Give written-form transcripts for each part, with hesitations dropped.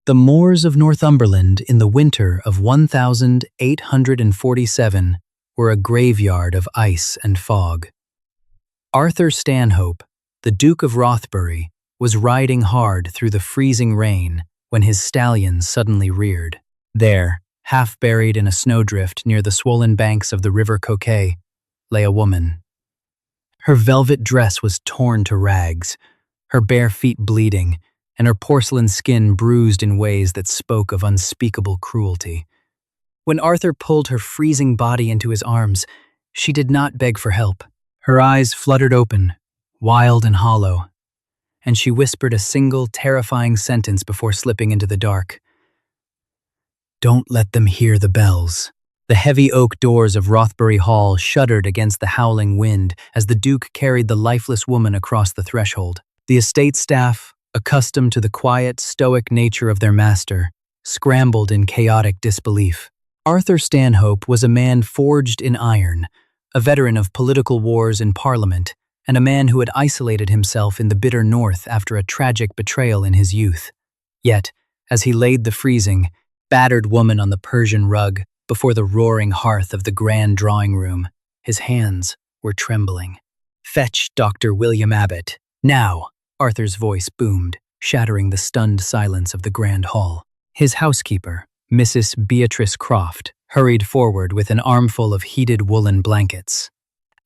The moors of Northumberland in the winter of 1847 were a graveyard of ice and fog. Arthur Stanhope, the Duke of Rothbury, was riding hard through the freezing rain when his stallion suddenly reared. There, half buried in a snowdrift near the swollen banks of the River Coquet, lay a woman. Her velvet dress was torn to rags, her bare feet bleeding, and her porcelain skin bruised in ways that spoke of unspeakable cruelty. When Arthur pulled her freezing body into his arms, she did not beg for help. Her eyes fluttered open, wild and hollow, and she whispered a single terrifying sentence before slipping into the dark. "Don't let them hear the bells." The heavy oak doors of Rothbury Hall shuddered against the howling wind as the Duke carried the lifeless woman across the threshold. The estate staff, accustomed to the quiet, stoic nature of their master, scrambled in chaotic disbelief. Arthur Stanhope was a man forged in iron, a veteran of political wars in Parliament, and a man who had isolated himself in the bitter north after a tragic betrayal in his youth. Yet, as he laid the freezing, battered woman on the Persian rug before the roaring hearth of the grand drawing room, his hands were trembling. "Fetch Dr. William Abbott, now!" Arthur's voice boomed, shattering the stunned silence of the grand hall. His housekeeper, Mrs. Beatrice Croft, hurried forward with an armful of heated woolen blankets.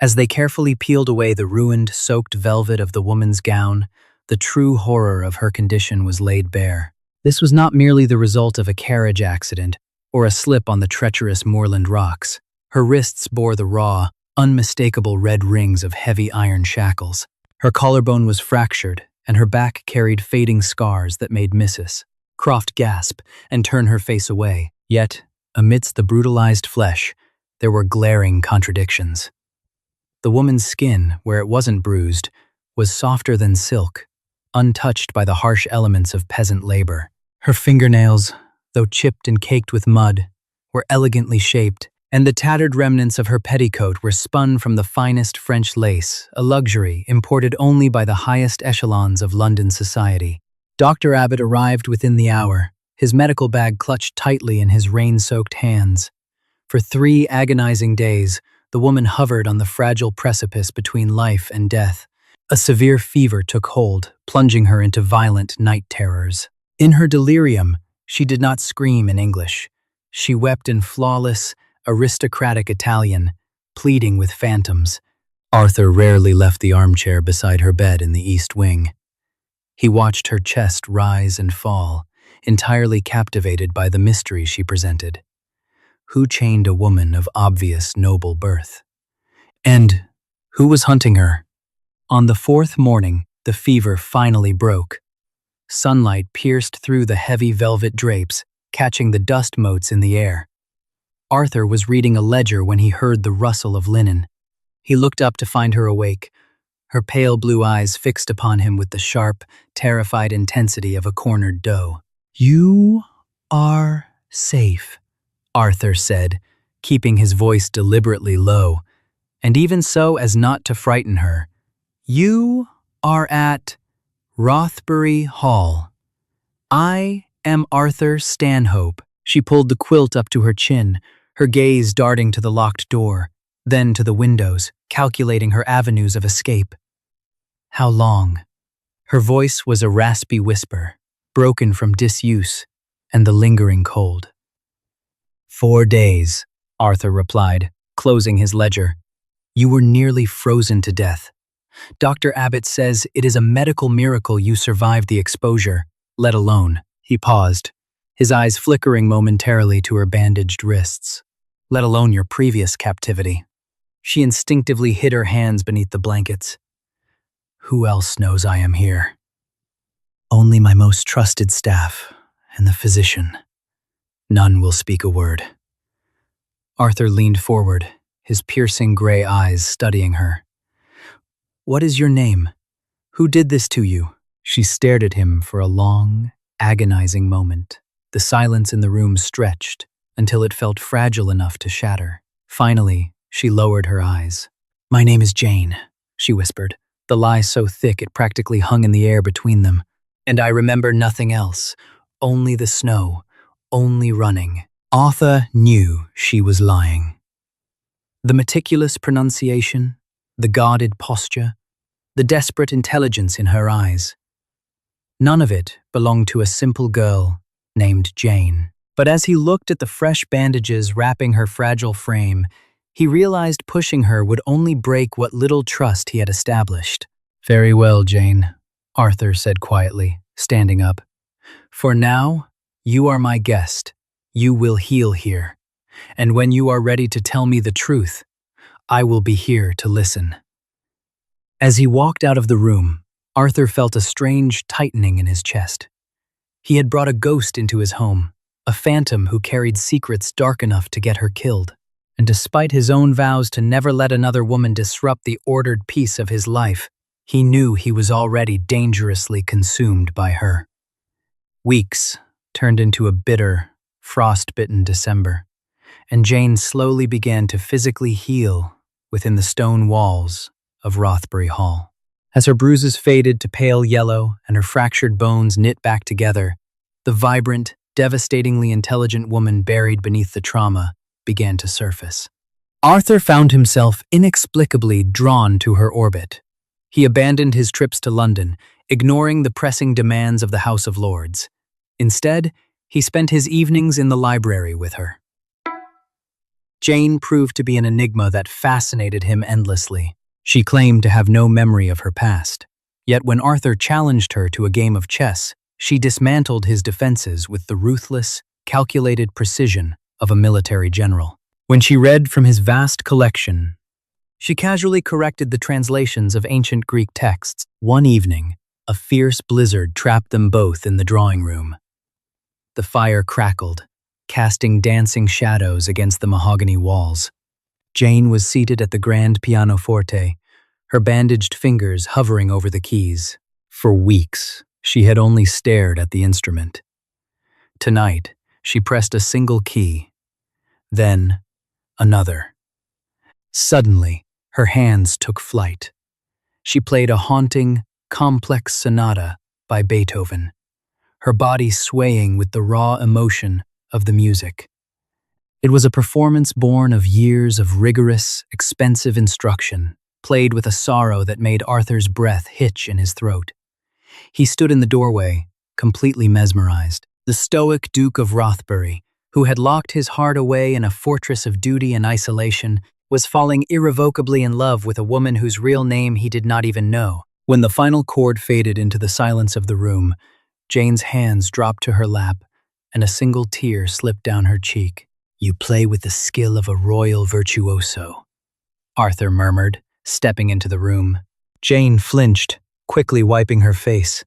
As they carefully peeled away the ruined, soaked velvet of the woman's gown, the true horror of her condition was laid bare. This was not merely the result of a carriage accident or a slip on the treacherous moorland rocks. Her wrists bore the raw, unmistakable red rings of heavy iron shackles. Her collarbone was fractured, and her back carried fading scars that made Mrs. Croft gasp and turn her face away. Yet, amidst the brutalized flesh, there were glaring contradictions. The woman's skin, where it wasn't bruised, was softer than silk, untouched by the harsh elements of peasant labor. Her fingernails, though chipped and caked with mud, were elegantly shaped, and the tattered remnants of her petticoat were spun from the finest French lace, a luxury imported only by the highest echelons of London society. Dr. Abbott arrived within the hour, his medical bag clutched tightly in his rain-soaked hands. For 3 agonizing days, the woman hovered on the fragile precipice between life and death. A severe fever took hold, plunging her into violent night terrors. In her delirium, she did not scream in English. She wept in flawless, aristocratic Italian, pleading with phantoms. Arthur rarely left the armchair beside her bed in the East Wing. He watched her chest rise and fall, entirely captivated by the mystery she presented. Who chained a woman of obvious noble birth? And who was hunting her? On the 4th morning, the fever finally broke. Sunlight pierced through the heavy velvet drapes, catching the dust motes in the air. Arthur was reading a ledger when he heard the rustle of linen. He looked up to find her awake, her pale blue eyes fixed upon him with the sharp, terrified intensity of a cornered doe. "You are safe," Arthur said, keeping his voice deliberately low, and even so as not to frighten her. "You are at Rothbury Hall. I am Arthur Stanhope." She pulled the quilt up to her chin, her gaze darting to the locked door, then to the windows, calculating her avenues of escape. "How long?" Her voice was a raspy whisper, broken from disuse and the lingering cold. 4 days, Arthur replied, closing his ledger. "You were nearly frozen to death. Dr. Abbott says it is a medical miracle you survived the exposure, let alone." He paused, his eyes flickering momentarily to her bandaged wrists. "Let alone your previous captivity." She instinctively hid her hands beneath the blankets. "Who else knows I am here?" "Only my most trusted staff and the physician. None will speak a word." Arthur leaned forward, his piercing gray eyes studying her. "What is your name? Who did this to you?" She stared at him for a long, agonizing moment. The silence in the room stretched until it felt fragile enough to shatter. Finally, she lowered her eyes. "My name is Jane," she whispered, the lie so thick it practically hung in the air between them. "And I remember nothing else, only the snow, only running. Arthur knew she was lying. The meticulous pronunciation, the guarded posture, the desperate intelligence in her eyes. None of it belonged to a simple girl named Jane. But as he looked at the fresh bandages wrapping her fragile frame, he realized pushing her would only break what little trust he had established. "Very well, Jane," Arthur said quietly, standing up. "For now, you are my guest. You will heal here. And when you are ready to tell me the truth, I will be here to listen." As he walked out of the room, Arthur felt a strange tightening in his chest. He had brought a ghost into his home, a phantom who carried secrets dark enough to get her killed. And despite his own vows to never let another woman disrupt the ordered peace of his life, he knew he was already dangerously consumed by her. Weeks turned into a bitter, frost-bitten December, and Jane slowly began to physically heal within the stone walls of Rothbury Hall. As her bruises faded to pale yellow and her fractured bones knit back together, the vibrant, devastatingly intelligent woman buried beneath the trauma began to surface. Arthur found himself inexplicably drawn to her orbit. He abandoned his trips to London, ignoring the pressing demands of the House of Lords. Instead, he spent his evenings in the library with her. Jane proved to be an enigma that fascinated him endlessly. She claimed to have no memory of her past. Yet when Arthur challenged her to a game of chess, she dismantled his defenses with the ruthless, calculated precision of a military general. When she read from his vast collection, she casually corrected the translations of ancient Greek texts. One evening, a fierce blizzard trapped them both in the drawing room. The fire crackled, casting dancing shadows against the mahogany walls. Jane was seated at the grand pianoforte, her bandaged fingers hovering over the keys. For weeks, she had only stared at the instrument. Tonight, she pressed a single key, then another. Suddenly, her hands took flight. She played a haunting, complex sonata by Beethoven, her body swaying with the raw emotion of the music. It was a performance born of years of rigorous, expensive instruction, played with a sorrow that made Arthur's breath hitch in his throat. He stood in the doorway, completely mesmerized. The stoic Duke of Rothbury, who had locked his heart away in a fortress of duty and isolation, was falling irrevocably in love with a woman whose real name he did not even know. When the final chord faded into the silence of the room, Jane's hands dropped to her lap, and a single tear slipped down her cheek. "You play with the skill of a royal virtuoso," Arthur murmured, stepping into the room. Jane flinched, quickly wiping her face.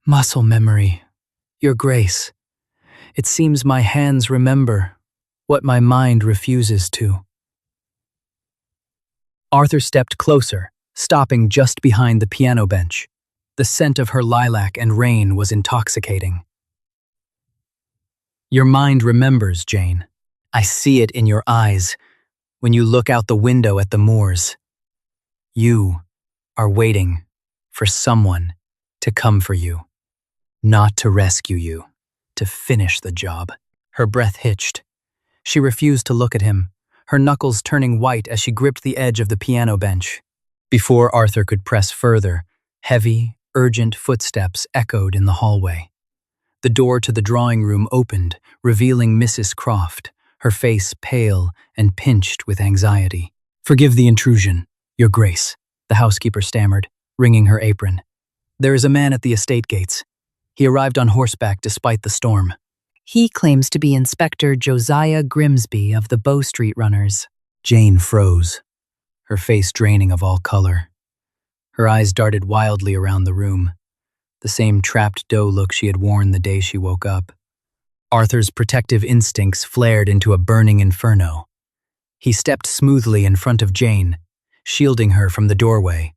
"Muscle memory, Your Grace. It seems my hands remember what my mind refuses to." Arthur stepped closer, stopping just behind the piano bench. The scent of her lilac and rain was intoxicating. "Your mind remembers, Jane. I see it in your eyes when you look out the window at the moors. You are waiting for someone to come for you, not to rescue you, to finish the job." Her breath hitched. She refused to look at him, her knuckles turning white as she gripped the edge of the piano bench. Before Arthur could press further, heavy, urgent footsteps echoed in the hallway. The door to the drawing room opened, revealing Mrs. Croft, her face pale and pinched with anxiety. "Forgive the intrusion, Your Grace," the housekeeper stammered, wringing her apron. "There is a man at the estate gates. He arrived on horseback despite the storm." "He claims to be Inspector Josiah Grimsby of the Bow Street Runners." Jane froze, her face draining of all color. Her eyes darted wildly around the room, the same trapped doe look she had worn the day she woke up. Arthur's protective instincts flared into a burning inferno. He stepped smoothly in front of Jane, shielding her from the doorway.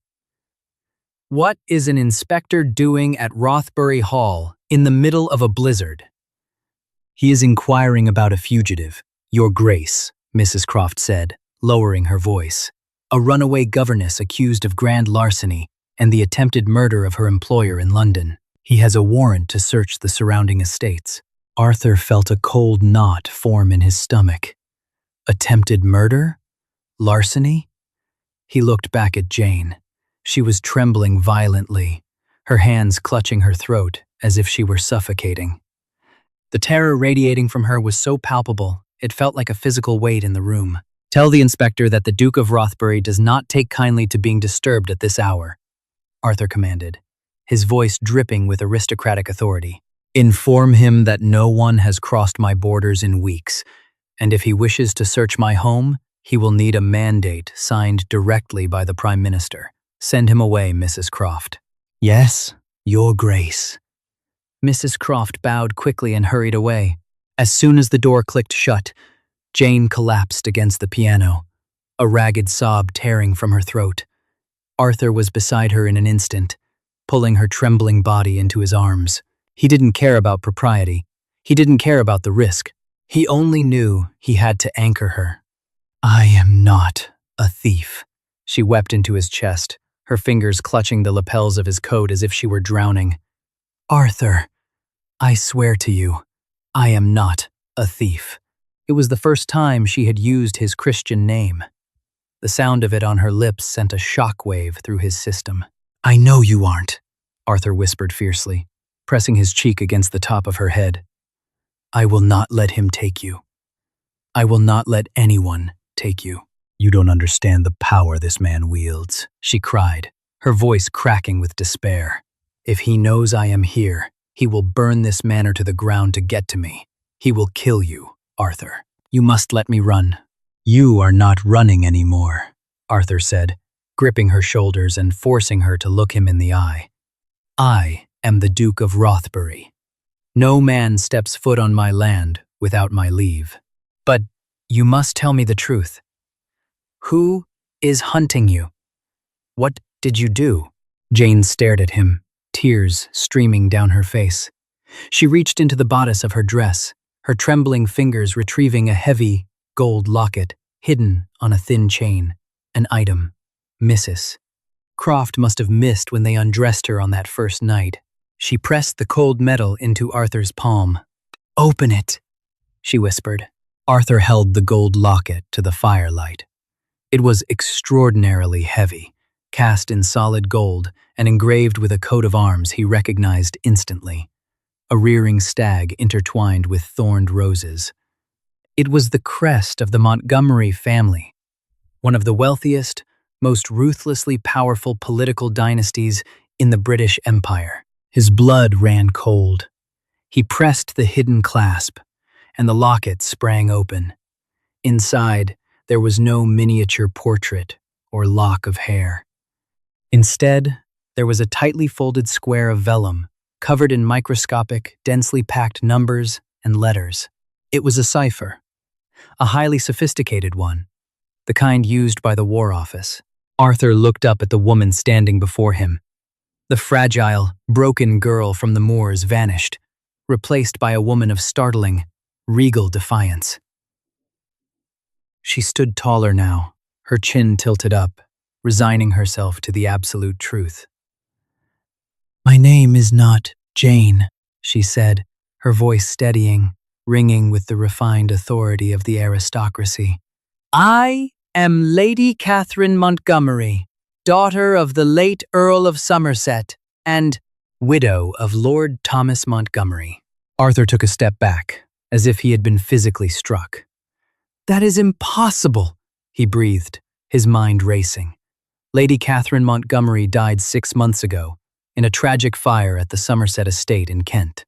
"What is an inspector doing at Rothbury Hall in the middle of a blizzard?" "He is inquiring about a fugitive, Your Grace," Mrs. Croft said, lowering her voice. "A runaway governess accused of grand larceny and the attempted murder of her employer in London. He has a warrant to search the surrounding estates. Arthur felt a cold knot form in his stomach. Attempted murder? Larceny? He looked back at Jane. She was trembling violently, her hands clutching her throat as if she were suffocating. The terror radiating from her was so palpable, it felt like a physical weight in the room. "Tell the inspector that the Duke of Rothbury does not take kindly to being disturbed at this hour," Arthur commanded, his voice dripping with aristocratic authority. "Inform him that no one has crossed my borders in weeks, and if he wishes to search my home, he will need a mandate signed directly by the Prime Minister. Send him away, Mrs. Croft." "Yes, Your Grace." Mrs. Croft bowed quickly and hurried away. As soon as the door clicked shut, Jane collapsed against the piano, a ragged sob tearing from her throat. Arthur was beside her in an instant, pulling her trembling body into his arms. He didn't care about propriety. He didn't care about the risk. He only knew he had to anchor her. "I am not a thief," she wept into his chest, her fingers clutching the lapels of his coat as if she were drowning. "Arthur, I swear to you, I am not a thief." It was the first time she had used his Christian name. The sound of it on her lips sent a shockwave through his system. "I know you aren't," Arthur whispered fiercely, pressing his cheek against the top of her head. "I will not let him take you. I will not let anyone take you." "You don't understand the power this man wields," she cried, her voice cracking with despair. "If he knows I am here, he will burn this manor to the ground to get to me. He will kill you, Arthur. You must let me run." "You are not running anymore," Arthur said, gripping her shoulders and forcing her to look him in the eye. "I am the Duke of Rothbury. No man steps foot on my land without my leave. But you must tell me the truth. Who is hunting you? What did you do?" Jane stared at him, tears streaming down her face. She reached into the bodice of her dress, her trembling fingers retrieving a heavy, gold locket hidden on a thin chain. An item. Mrs. Croft must have missed when they undressed her on that first night. She pressed the cold metal into Arthur's palm. "Open it," she whispered. Arthur held the gold locket to the firelight. It was extraordinarily heavy, cast in solid gold and engraved with a coat of arms he recognized instantly. A rearing stag intertwined with thorned roses. It was the crest of the Montgomery family, one of the wealthiest, most ruthlessly powerful political dynasties in the British Empire. His blood ran cold. He pressed the hidden clasp, and the locket sprang open. Inside, there was no miniature portrait or lock of hair. Instead, there was a tightly folded square of vellum, covered in microscopic, densely packed numbers and letters. It was a cipher, a highly sophisticated one, the kind used by the War Office. Arthur looked up at the woman standing before him. The fragile, broken girl from the moors vanished, replaced by a woman of startling, regal defiance. She stood taller now, her chin tilted up, resigning herself to the absolute truth. "My name is not Jane," she said, her voice steadying, ringing with the refined authority of the aristocracy. "I am Lady Catherine Montgomery, daughter of the late Earl of Somerset and widow of Lord Thomas Montgomery." Arthur took a step back, as if he had been physically struck. "That is impossible," he breathed, his mind racing. Lady Catherine Montgomery died 6 months ago, in a tragic fire at the Somerset estate in Kent.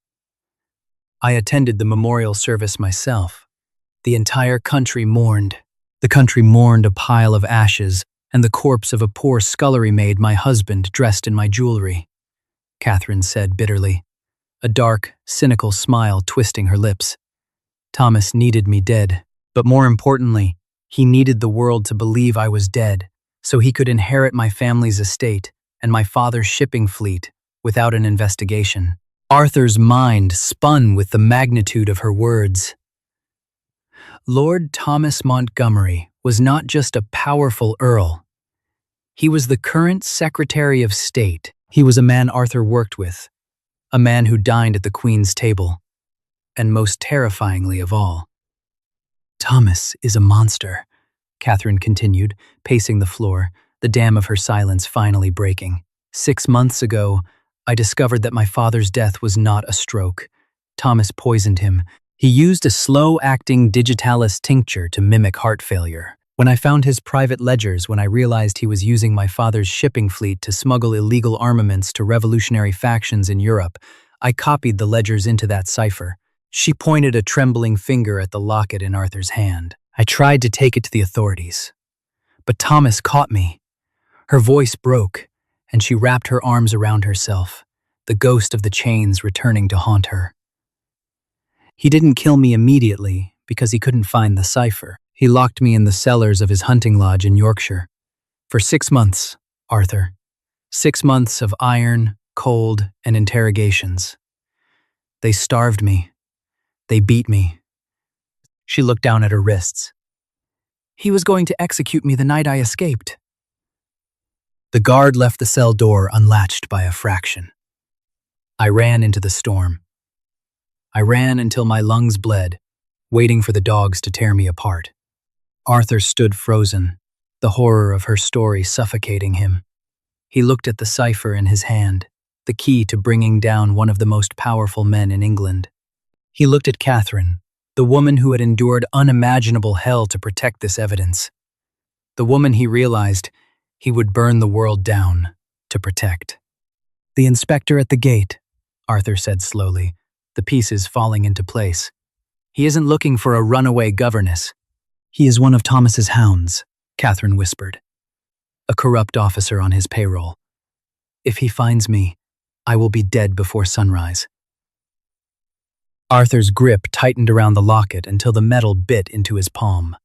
I attended the memorial service myself. The entire country mourned. The country mourned a pile of ashes and the corpse of a poor scullery maid, my husband, dressed in my jewelry," Catherine said bitterly, a dark, cynical smile twisting her lips. "Thomas needed me dead, but more importantly, he needed the world to believe I was dead, so he could inherit my family's estate and my father's shipping fleet without an investigation." Arthur's mind spun with the magnitude of her words. Lord Thomas Montgomery was not just a powerful earl. He was the current Secretary of State. He was a man Arthur worked with, a man who dined at the Queen's table, and most terrifyingly of all, Thomas is a monster, Catherine continued, pacing the floor, the dam of her silence finally breaking. 6 months ago, I discovered that my father's death was not a stroke. Thomas poisoned him. He used a slow-acting digitalis tincture to mimic heart failure. When I found his private ledgers, when I realized he was using my father's shipping fleet to smuggle illegal armaments to revolutionary factions in Europe, I copied the ledgers into that cipher. She pointed a trembling finger at the locket in Arthur's hand. I tried to take it to the authorities, but Thomas caught me. Her voice broke, and she wrapped her arms around herself, the ghost of the chains returning to haunt her. He didn't kill me immediately because he couldn't find the cipher. He locked me in the cellars of his hunting lodge in Yorkshire. For 6 months, Arthur. 6 months of iron, cold, and interrogations. They starved me. They beat me. She looked down at her wrists. He was going to execute me the night I escaped. The guard left the cell door unlatched by a fraction. I ran into the storm. I ran until my lungs bled, waiting for the dogs to tear me apart. Arthur stood frozen, the horror of her story suffocating him. He looked at the cipher in his hand, the key to bringing down one of the most powerful men in England. He looked at Catherine, the woman who had endured unimaginable hell to protect this evidence. The woman he realized he would burn the world down to protect. The inspector at the gate, Arthur said slowly, the pieces falling into place. He isn't looking for a runaway governess. He is one of Thomas's hounds, Catherine whispered. A corrupt officer on his payroll. If he finds me, I will be dead before sunrise. Arthur's grip tightened around the locket until the metal bit into his palm.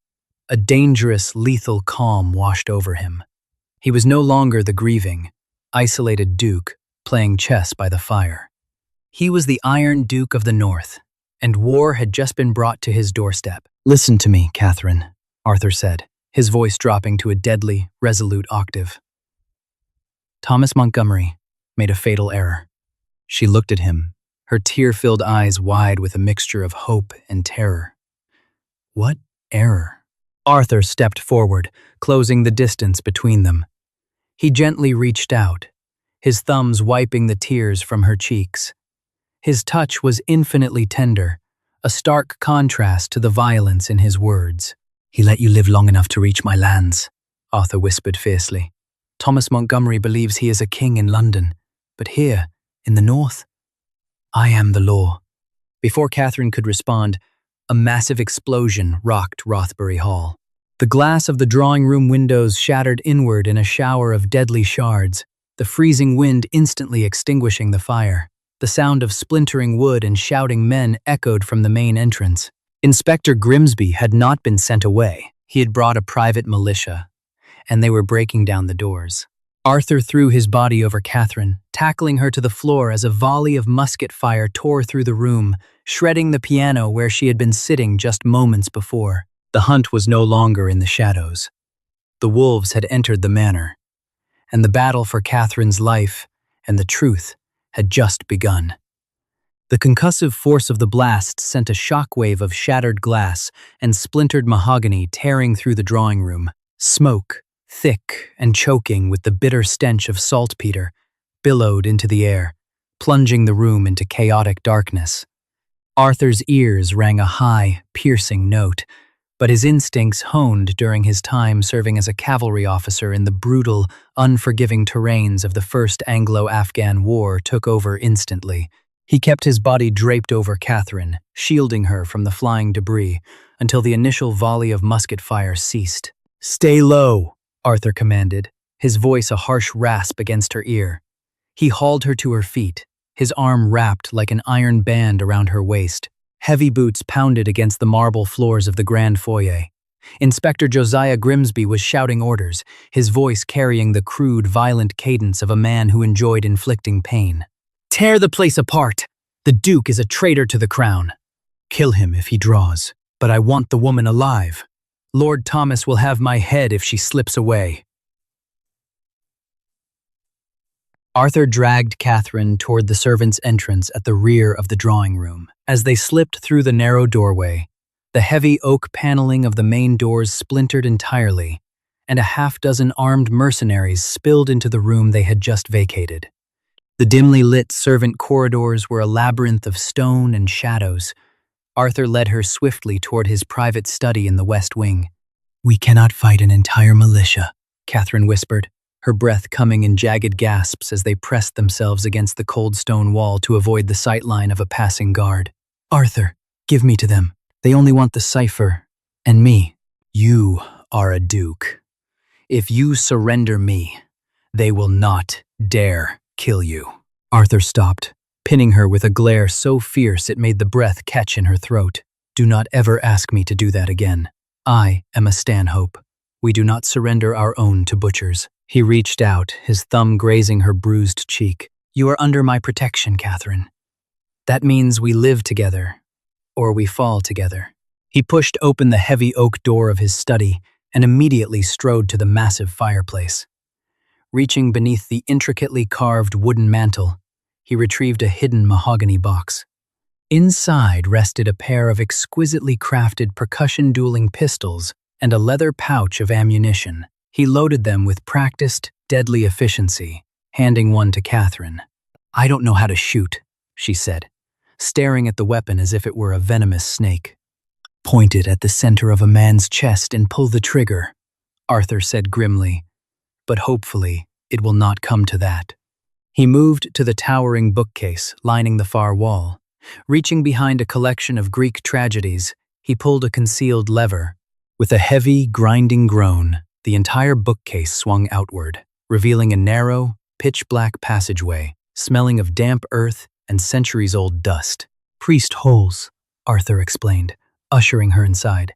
A dangerous, lethal calm washed over him. He was no longer the grieving, isolated duke playing chess by the fire. He was the Iron Duke of the North, and war had just been brought to his doorstep. Listen to me, Catherine, Arthur said, his voice dropping to a deadly, resolute octave. Thomas Montgomery made a fatal error. She looked at him, her tear-filled eyes wide with a mixture of hope and terror. What error? Arthur stepped forward, closing the distance between them. He gently reached out, his thumbs wiping the tears from her cheeks. His touch was infinitely tender, a stark contrast to the violence in his words. He let you live long enough to reach my lands, Arthur whispered fiercely. Thomas Montgomery believes he is a king in London, but here, in the north, I am the law. Before Catherine could respond, a massive explosion rocked Rothbury Hall. The glass of the drawing room windows shattered inward in a shower of deadly shards, the freezing wind instantly extinguishing the fire. The sound of splintering wood and shouting men echoed from the main entrance. Inspector Grimsby had not been sent away. He had brought a private militia, and they were breaking down the doors. Arthur threw his body over Catherine, tackling her to the floor as a volley of musket fire tore through the room, shredding the piano where she had been sitting just moments before. The hunt was no longer in the shadows. The wolves had entered the manor, and the battle for Catherine's life and the truth had just begun. The concussive force of the blast sent a shockwave of shattered glass and splintered mahogany tearing through the drawing room. Smoke, thick and choking with the bitter stench of saltpeter, billowed into the air, plunging the room into chaotic darkness. Arthur's ears rang a high, piercing note, but his instincts honed during his time serving as a cavalry officer in the brutal, unforgiving terrains of the First Anglo-Afghan War took over instantly. He kept his body draped over Catherine, shielding her from the flying debris, until the initial volley of musket fire ceased. "Stay low," Arthur commanded, his voice a harsh rasp against her ear. He hauled her to her feet, his arm wrapped like an iron band around her waist. Heavy boots pounded against the marble floors of the grand foyer. Inspector Josiah Grimsby was shouting orders, his voice carrying the crude, violent cadence of a man who enjoyed inflicting pain. "Tear the place apart! The Duke is a traitor to the crown. Kill him if he draws, but I want the woman alive. Lord Thomas will have my head if she slips away." Arthur dragged Catherine toward the servants' entrance at the rear of the drawing room. As they slipped through the narrow doorway, the heavy oak paneling of the main doors splintered entirely, and a half-dozen armed mercenaries spilled into the room they had just vacated. The dimly lit servant corridors were a labyrinth of stone and shadows. Arthur led her swiftly toward his private study in the west wing. "We cannot fight an entire militia," Catherine whispered, her breath coming in jagged gasps as they pressed themselves against the cold stone wall to avoid the sightline of a passing guard. "Arthur, give me to them. They only want the cipher, and me. You are a duke. If you surrender me, they will not dare kill you." Arthur stopped, pinning her with a glare so fierce it made the breath catch in her throat. "Do not ever ask me to do that again. I am a Stanhope. We do not surrender our own to butchers." He reached out, his thumb grazing her bruised cheek. "You are under my protection, Catherine. That means we live together, or we fall together." He pushed open the heavy oak door of his study and immediately strode to the massive fireplace. Reaching beneath the intricately carved wooden mantel, he retrieved a hidden mahogany box. Inside rested a pair of exquisitely crafted percussion-dueling pistols and a leather pouch of ammunition. He loaded them with practiced, deadly efficiency, handing one to Catherine. "I don't know how to shoot," she said, staring at the weapon as if it were a venomous snake. "Point it at the center of a man's chest and pull the trigger," Arthur said grimly, "but hopefully it will not come to that." He moved to the towering bookcase lining the far wall. Reaching behind a collection of Greek tragedies, he pulled a concealed lever. With a heavy, grinding groan, the entire bookcase swung outward, revealing a narrow, pitch-black passageway, smelling of damp earth and centuries-old dust. "Priest holes," Arthur explained, ushering her inside.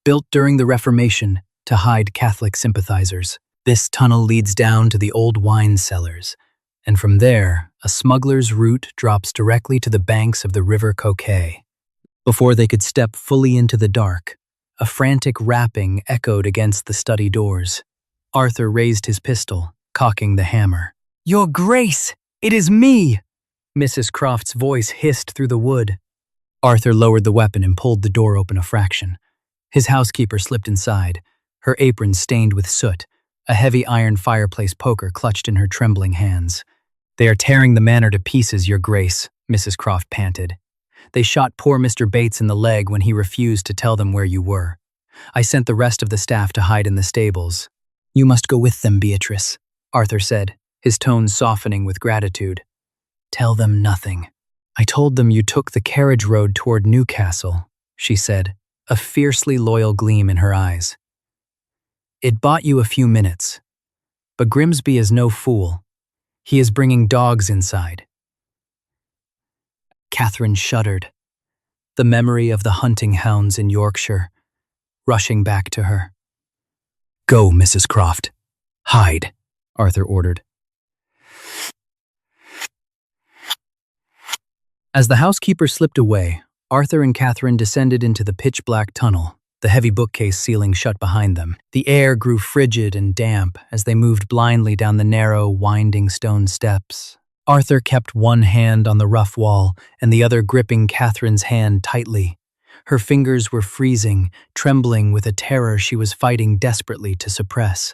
"Built during the Reformation to hide Catholic sympathizers. This tunnel leads down to the old wine cellars, and from there, a smuggler's route drops directly to the banks of the River Coquet." Before they could step fully into the dark, a frantic rapping echoed against the study doors. Arthur raised his pistol, cocking the hammer. "Your Grace, it is me!" Mrs. Croft's voice hissed through the wood. Arthur lowered the weapon and pulled the door open a fraction. His housekeeper slipped inside, her apron stained with soot, a heavy iron fireplace poker clutched in her trembling hands. "They are tearing the manor to pieces, Your Grace," Mrs. Croft panted. "They shot poor Mr. Bates in the leg when he refused to tell them where you were. I sent the rest of the staff to hide in the stables." "You must go with them, Beatrice," Arthur said, his tone softening with gratitude. "Tell them nothing." "I told them you took the carriage road toward Newcastle," she said, a fiercely loyal gleam in her eyes. "It bought you a few minutes. But Grimsby is no fool. He is bringing dogs inside." Catherine shuddered, the memory of the hunting hounds in Yorkshire rushing back to her. "Go, Mrs. Croft. Hide," Arthur ordered. As the housekeeper slipped away, Arthur and Catherine descended into the pitch-black tunnel, the heavy bookcase ceiling shut behind them. The air grew frigid and damp as they moved blindly down the narrow, winding stone steps. Arthur kept one hand on the rough wall and the other gripping Catherine's hand tightly. Her fingers were freezing, trembling with a terror she was fighting desperately to suppress.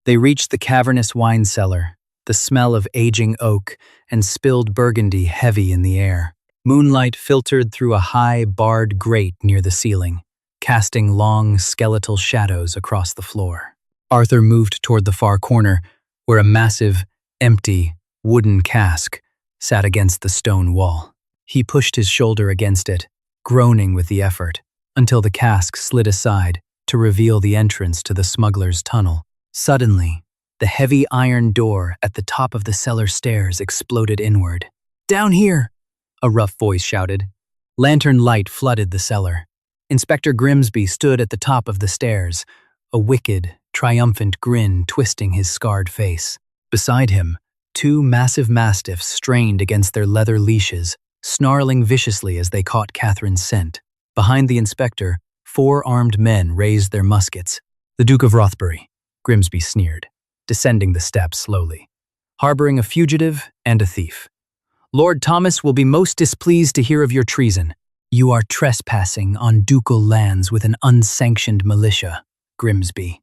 They reached the cavernous wine cellar, the smell of aging oak and spilled burgundy heavy in the air. Moonlight filtered through a high, barred grate near the ceiling, casting long, skeletal shadows across the floor. Arthur moved toward the far corner, where a massive, empty, wooden cask sat against the stone wall. He pushed his shoulder against it, groaning with the effort, until the cask slid aside to reveal the entrance to the smuggler's tunnel. Suddenly, the heavy iron door at the top of the cellar stairs exploded inward. "Down here!" a rough voice shouted. Lantern light flooded the cellar. Inspector Grimsby stood at the top of the stairs, a wicked, triumphant grin twisting his scarred face. Beside him, two massive mastiffs strained against their leather leashes, snarling viciously as they caught Catherine's scent. Behind the inspector, 4 armed men raised their muskets. "The Duke of Rothbury," Grimsby sneered, descending the steps slowly. harboring a fugitive and a thief. Lord Thomas will be most displeased to hear of your treason. You are trespassing on ducal lands with an unsanctioned militia, Grimsby,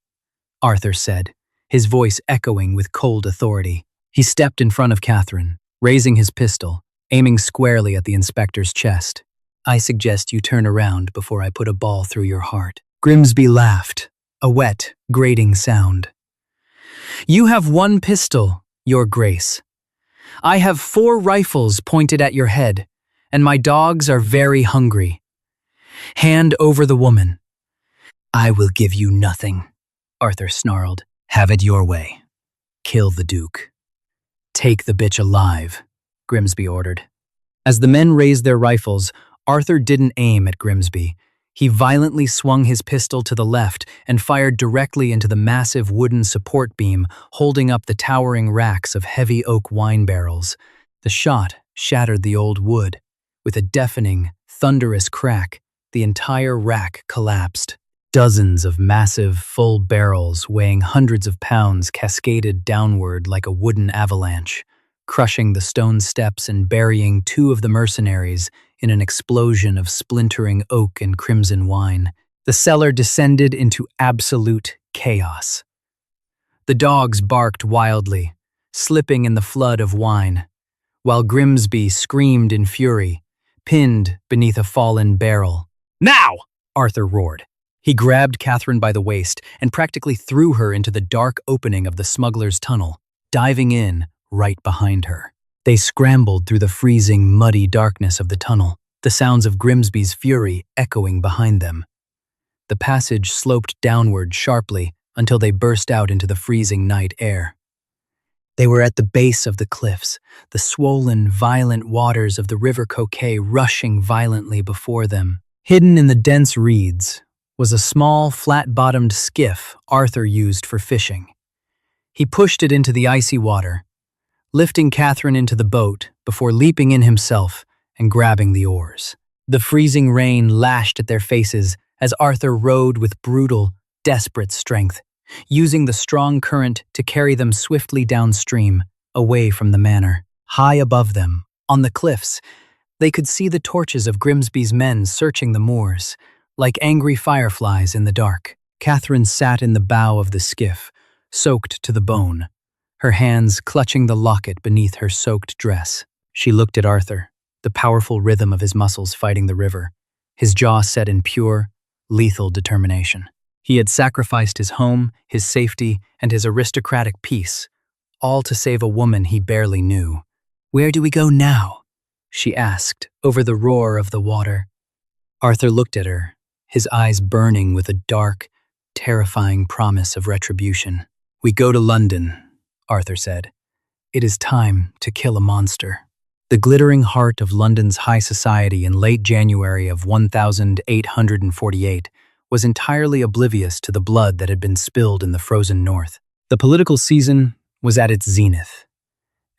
Arthur said, his voice echoing with cold authority. He stepped in front of Catherine, raising his pistol, aiming squarely at the inspector's chest. I suggest you turn around before I put a ball through your heart. Grimsby laughed, a wet, grating sound. You have one pistol, Your Grace. I have 4 rifles pointed at your head, and my dogs are very hungry. Hand over the woman. I will give you nothing, Arthur snarled. Have it your way. Kill the Duke. Take the bitch alive, Grimsby ordered. As the men raised their rifles, Arthur didn't aim at Grimsby. He violently swung his pistol to the left and fired directly into the massive wooden support beam holding up the towering racks of heavy oak wine barrels. The shot shattered the old wood. With a deafening, thunderous crack, the entire rack collapsed. Dozens of massive, full barrels weighing hundreds of pounds cascaded downward like a wooden avalanche, crushing the stone steps and burying 2 of the mercenaries in an explosion of splintering oak and crimson wine. The cellar descended into absolute chaos. The dogs barked wildly, slipping in the flood of wine, while Grimsby screamed in fury, pinned beneath a fallen barrel. Now! Arthur roared. He grabbed Catherine by the waist and practically threw her into the dark opening of the smuggler's tunnel, diving in right behind her. They scrambled through the freezing, muddy darkness of the tunnel, the sounds of Grimsby's fury echoing behind them. The passage sloped downward sharply until they burst out into the freezing night air. They were at the base of the cliffs, the swollen, violent waters of the River Coquet rushing violently before them. Hidden in the dense reeds was a small, flat-bottomed skiff Arthur used for fishing. He pushed it into the icy water, lifting Catherine into the boat before leaping in himself and grabbing the oars. The freezing rain lashed at their faces as Arthur rowed with brutal, desperate strength, using the strong current to carry them swiftly downstream, away from the manor. High above them, on the cliffs, they could see the torches of Grimsby's men searching the moors, like angry fireflies in the dark. Catherine sat in the bow of the skiff, soaked to the bone, her hands clutching the locket beneath her soaked dress. She looked at Arthur, the powerful rhythm of his muscles fighting the river, his jaw set in pure, lethal determination. He had sacrificed his home, his safety, and his aristocratic peace, all to save a woman he barely knew. "Where do we go now?" she asked, over the roar of the water. Arthur looked at her, his eyes burning with a dark, terrifying promise of retribution. "We go to London," Arthur said. "It is time to kill a monster." The glittering heart of London's high society in late January of 1848 was entirely oblivious to the blood that had been spilled in the frozen north. The political season was at its zenith,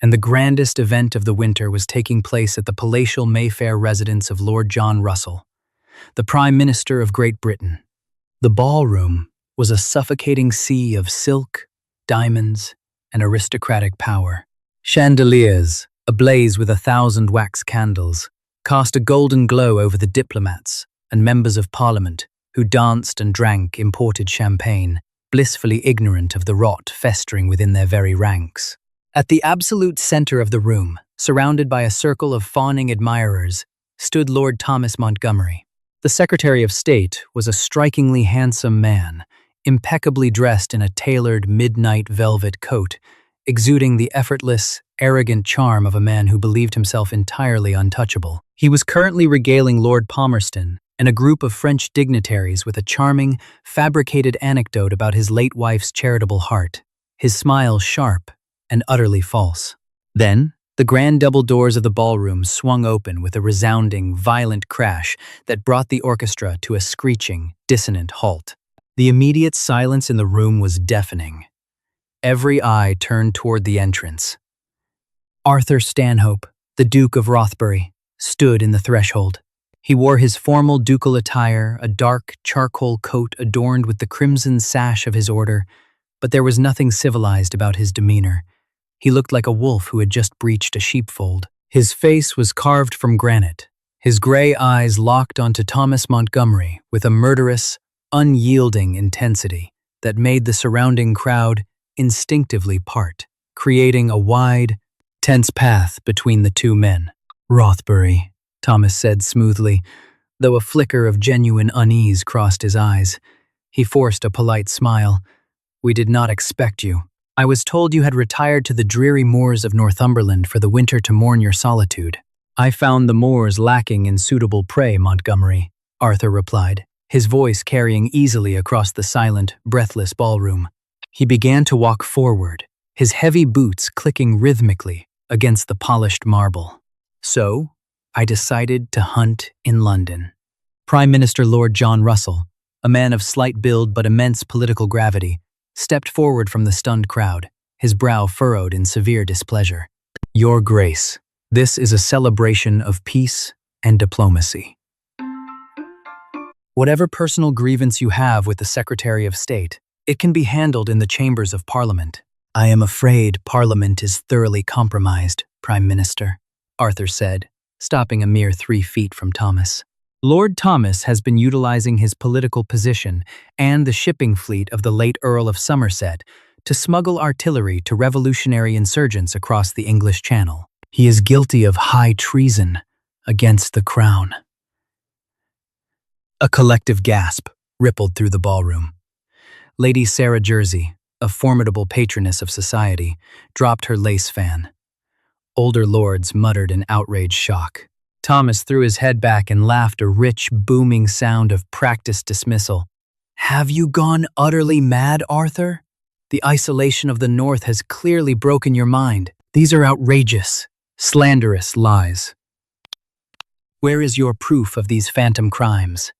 and the grandest event of the winter was taking place at the palatial Mayfair residence of Lord John Russell, the Prime Minister of Great Britain. The ballroom was a suffocating sea of silk, diamonds, and aristocratic power. Chandeliers, ablaze with 1,000 wax candles, cast a golden glow over the diplomats and members of Parliament who danced and drank imported champagne, blissfully ignorant of the rot festering within their very ranks. At the absolute center of the room, surrounded by a circle of fawning admirers, stood Lord Thomas Montgomery. The Secretary of State was a strikingly handsome man, impeccably dressed in a tailored midnight velvet coat, exuding the effortless, arrogant charm of a man who believed himself entirely untouchable. He was currently regaling Lord Palmerston and a group of French dignitaries with a charming, fabricated anecdote about his late wife's charitable heart, his smile sharp and utterly false. Then, the grand double doors of the ballroom swung open with a resounding, violent crash that brought the orchestra to a screeching, dissonant halt. The immediate silence in the room was deafening. Every eye turned toward the entrance. Arthur Stanhope, the Duke of Rothbury, stood in the threshold. He wore his formal ducal attire, a dark charcoal coat adorned with the crimson sash of his order, but there was nothing civilized about his demeanor. He looked like a wolf who had just breached a sheepfold. His face was carved from granite, his gray eyes locked onto Thomas Montgomery with a murderous, unyielding intensity that made the surrounding crowd instinctively part, creating a wide, tense path between the two men. "Rothbury," Thomas said smoothly, though a flicker of genuine unease crossed his eyes. He forced a polite smile. "We did not expect you. I was told you had retired to the dreary moors of Northumberland for the winter to mourn your solitude." "I found the moors lacking in suitable prey, Montgomery," Arthur replied, his voice carrying easily across the silent, breathless ballroom. He began to walk forward, his heavy boots clicking rhythmically against the polished marble. "So, I decided to hunt in London." Prime Minister Lord John Russell, a man of slight build but immense political gravity, stepped forward from the stunned crowd, his brow furrowed in severe displeasure. "Your Grace, this is a celebration of peace and diplomacy. Whatever personal grievance you have with the Secretary of State, it can be handled in the chambers of Parliament." "I am afraid Parliament is thoroughly compromised, Prime Minister," Arthur said, stopping a mere 3 feet from Thomas. "Lord Thomas has been utilizing his political position and the shipping fleet of the late Earl of Somerset to smuggle artillery to revolutionary insurgents across the English Channel. He is guilty of high treason against the Crown." A collective gasp rippled through the ballroom. Lady Sarah Jersey, a formidable patroness of society, dropped her lace fan. Older lords muttered in outraged shock. Thomas threw his head back and laughed a rich, booming sound of practiced dismissal. "Have you gone utterly mad, Arthur? The isolation of the North has clearly broken your mind. These are outrageous, slanderous lies. Where is your proof of these phantom crimes?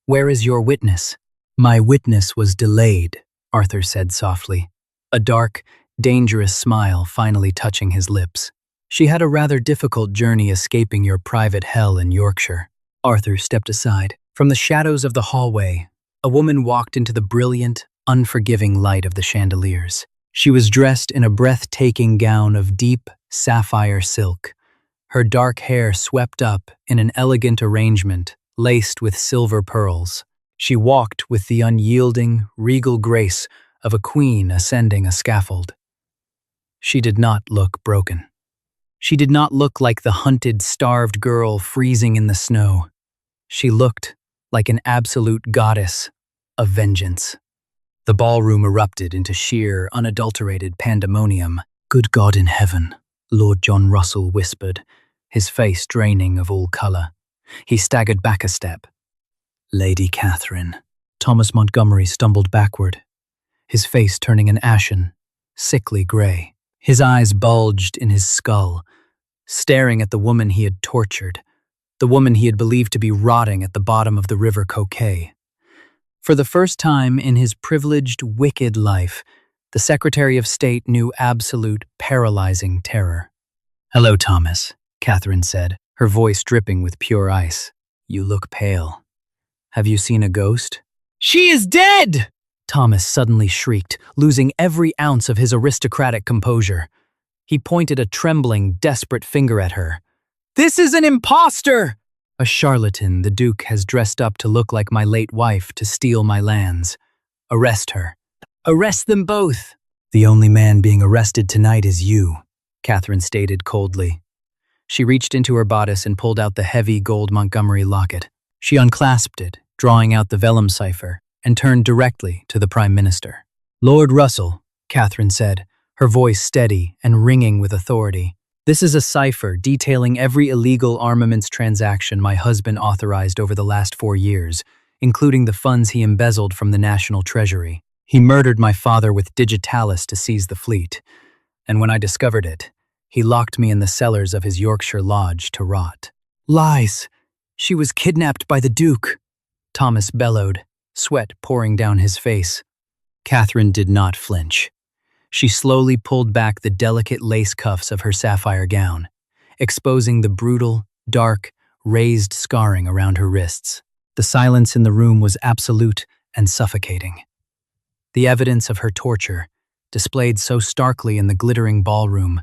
Where is your witness?" "My witness was delayed," Arthur said softly, a dark, dangerous smile finally touching his lips. "She had a rather difficult journey escaping your private hell in Yorkshire." Arthur stepped aside. From the shadows of the hallway, a woman walked into the brilliant, unforgiving light of the chandeliers. She was dressed in a breathtaking gown of deep, sapphire silk, her dark hair swept up in an elegant arrangement laced with silver pearls. She walked with the unyielding, regal grace of a queen ascending a scaffold. She did not look broken. She did not look like the hunted, starved girl freezing in the snow. She looked like an absolute goddess of vengeance. The ballroom erupted into sheer, unadulterated pandemonium. "Good God in heaven," Lord John Russell whispered, his face draining of all colour. He staggered back a step. "Lady Catherine." Thomas Montgomery stumbled backward, his face turning an ashen, sickly grey. His eyes bulged in his skull, staring at the woman he had tortured, the woman he had believed to be rotting at the bottom of the River Coquet. For the first time in his privileged, wicked life, the Secretary of State knew absolute, paralyzing terror. "Hello, Thomas," Catherine said, her voice dripping with pure ice. "You look pale. Have you seen a ghost?" "She is dead!" Thomas suddenly shrieked, losing every ounce of his aristocratic composure. He pointed a trembling, desperate finger at her. "This is an impostor!" "A charlatan the Duke has dressed up to look like my late wife to steal my lands. Arrest her." "Arrest them both." "The only man being arrested tonight is you," Catherine stated coldly. She reached into her bodice and pulled out the heavy gold Montgomery locket. She unclasped it, drawing out the vellum cipher, and turned directly to the Prime Minister. "Lord Russell," Catherine said, her voice steady and ringing with authority. "This is a cipher detailing every illegal armaments transaction my husband authorized over the last 4 years, including the funds he embezzled from the National Treasury. He murdered my father with digitalis to seize the fleet, and when I discovered it, he locked me in the cellars of his Yorkshire lodge to rot." "Lies! She was kidnapped by the Duke!" Thomas bellowed, sweat pouring down his face. Catherine did not flinch. She slowly pulled back the delicate lace cuffs of her sapphire gown, exposing the brutal, dark, raised scarring around her wrists. The silence in the room was absolute and suffocating. The evidence of her torture, displayed so starkly in the glittering ballroom,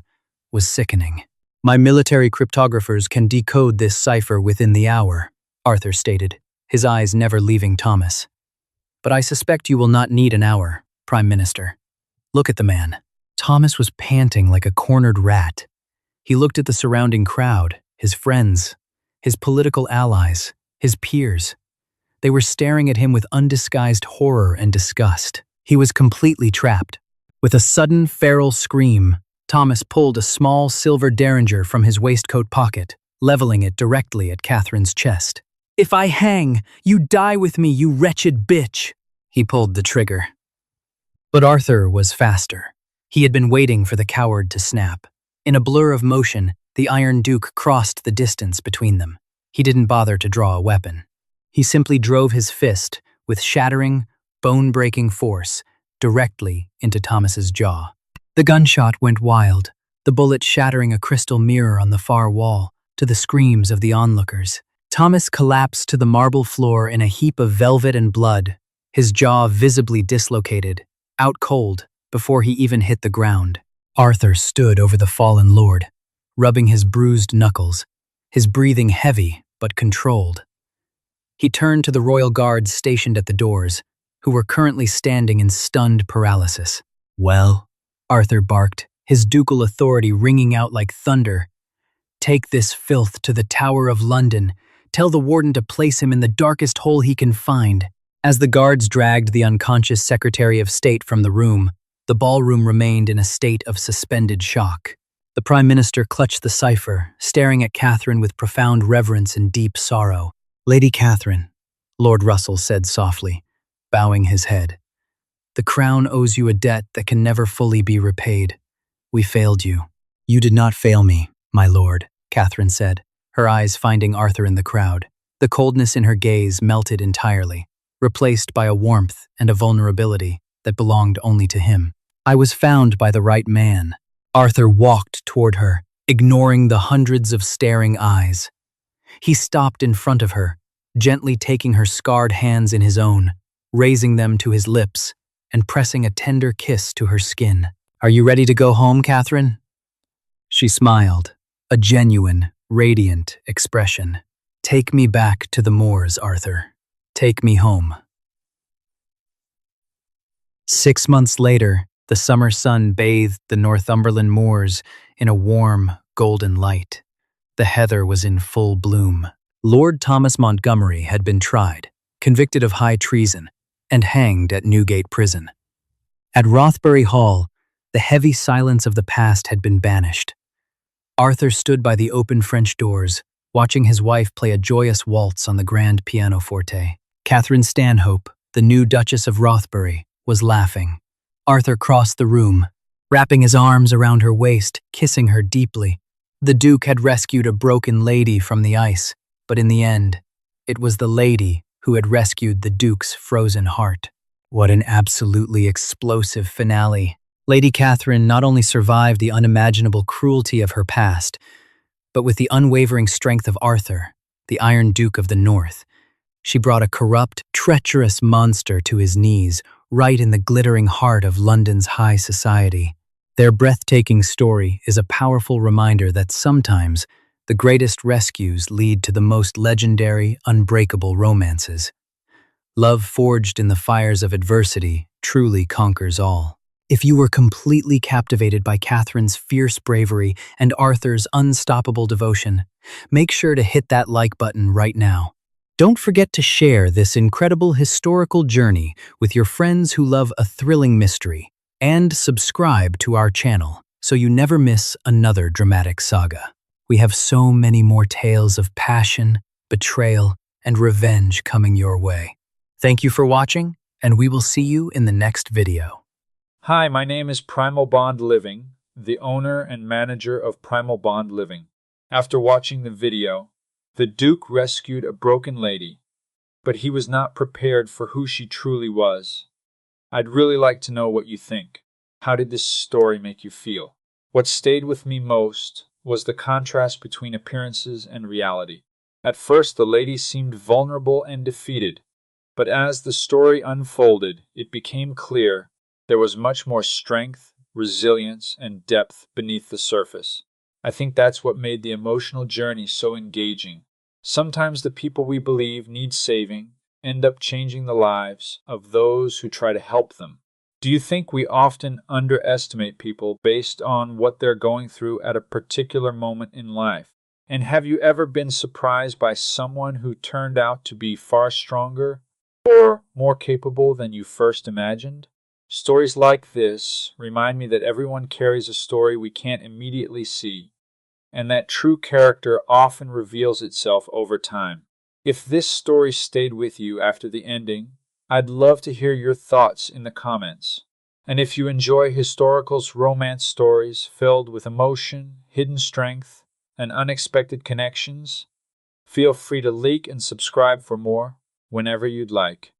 was sickening. "My military cryptographers can decode this cipher within the hour," Arthur stated, his eyes never leaving Thomas. "But I suspect you will not need an hour, Prime Minister. Look at the man." Thomas was panting like a cornered rat. He looked at the surrounding crowd, his friends, his political allies, his peers. They were staring at him with undisguised horror and disgust. He was completely trapped. With a sudden, feral scream, Thomas pulled a small silver derringer from his waistcoat pocket, leveling it directly at Catherine's chest. "If I hang, you die with me, you wretched bitch!" He pulled the trigger. But Arthur was faster. He had been waiting for the coward to snap. In a blur of motion, the Iron Duke crossed the distance between them. He didn't bother to draw a weapon. He simply drove his fist, with shattering, bone-breaking force, directly into Thomas's jaw. The gunshot went wild, the bullet shattering a crystal mirror on the far wall, to the screams of the onlookers. Thomas collapsed to the marble floor in a heap of velvet and blood, his jaw visibly dislocated, out cold, before he even hit the ground. Arthur stood over the fallen lord, rubbing his bruised knuckles, his breathing heavy but controlled. He turned to the royal guards stationed at the doors, who were currently standing in stunned paralysis. "Well," Arthur barked, his ducal authority ringing out like thunder. "Take this filth to the Tower of London. Tell the warden to place him in the darkest hole he can find." As the guards dragged the unconscious Secretary of State from the room, the ballroom remained in a state of suspended shock. The Prime Minister clutched the cipher, staring at Catherine with profound reverence and deep sorrow. "Lady Catherine," Lord Russell said softly, bowing his head, "the Crown owes you a debt that can never fully be repaid. We failed you." "You did not fail me, my lord," Catherine said, her eyes finding Arthur in the crowd. The coldness in her gaze melted entirely, replaced by a warmth and a vulnerability that belonged only to him. "I was found by the right man." Arthur walked toward her, ignoring the hundreds of staring eyes. He stopped in front of her, gently taking her scarred hands in his own, raising them to his lips, and pressing a tender kiss to her skin. "Are you ready to go home, Catherine?" She smiled, a genuine, radiant expression. "Take me back to the moors, Arthur. Take me home." 6 months later, the summer sun bathed the Northumberland moors in a warm, golden light. The heather was in full bloom. Lord Thomas Montgomery had been tried, convicted of high treason, and hanged at Newgate Prison. At Rothbury Hall, the heavy silence of the past had been banished. Arthur stood by the open French doors, watching his wife play a joyous waltz on the grand pianoforte. Catherine Stanhope, the new Duchess of Rothbury, was laughing. Arthur crossed the room, wrapping his arms around her waist, kissing her deeply. The Duke had rescued a broken lady from the ice, but in the end, it was the lady who had rescued the Duke's frozen heart. What an absolutely explosive finale. Lady Catherine not only survived the unimaginable cruelty of her past, but with the unwavering strength of Arthur, the Iron Duke of the North, she brought a corrupt, treacherous monster to his knees, right in the glittering heart of London's high society. Their breathtaking story is a powerful reminder that sometimes the greatest rescues lead to the most legendary, unbreakable romances. Love forged in the fires of adversity truly conquers all. If you were completely captivated by Catherine's fierce bravery and Arthur's unstoppable devotion, make sure to hit that like button right now. Don't forget to share this incredible historical journey with your friends who love a thrilling mystery, and subscribe to our channel so you never miss another dramatic saga. We have so many more tales of passion, betrayal, and revenge coming your way. Thank you for watching, and we will see you in the next video. Hi, my name is Primal Bond Living, the owner and manager of Primal Bond Living. After watching the video, the Duke rescued a broken lady, but he was not prepared for who she truly was. I'd really like to know what you think. How did this story make you feel? What stayed with me most was the contrast between appearances and reality. At first, the lady seemed vulnerable and defeated, but as the story unfolded, it became clear There was much more strength, resilience, and depth beneath the surface. I think that's what made the emotional journey so engaging. Sometimes the people we believe need saving end up changing the lives of those who try to help them. Do you think we often underestimate people based on what they're going through at a particular moment in life? And have you ever been surprised by someone who turned out to be far stronger or more capable than you first imagined? Stories like this remind me that everyone carries a story we can't immediately see, and that true character often reveals itself over time. If this story stayed with you after the ending, I'd love to hear your thoughts in the comments. And if you enjoy historicals romance stories filled with emotion, hidden strength, and unexpected connections, feel free to like and subscribe for more whenever you'd like.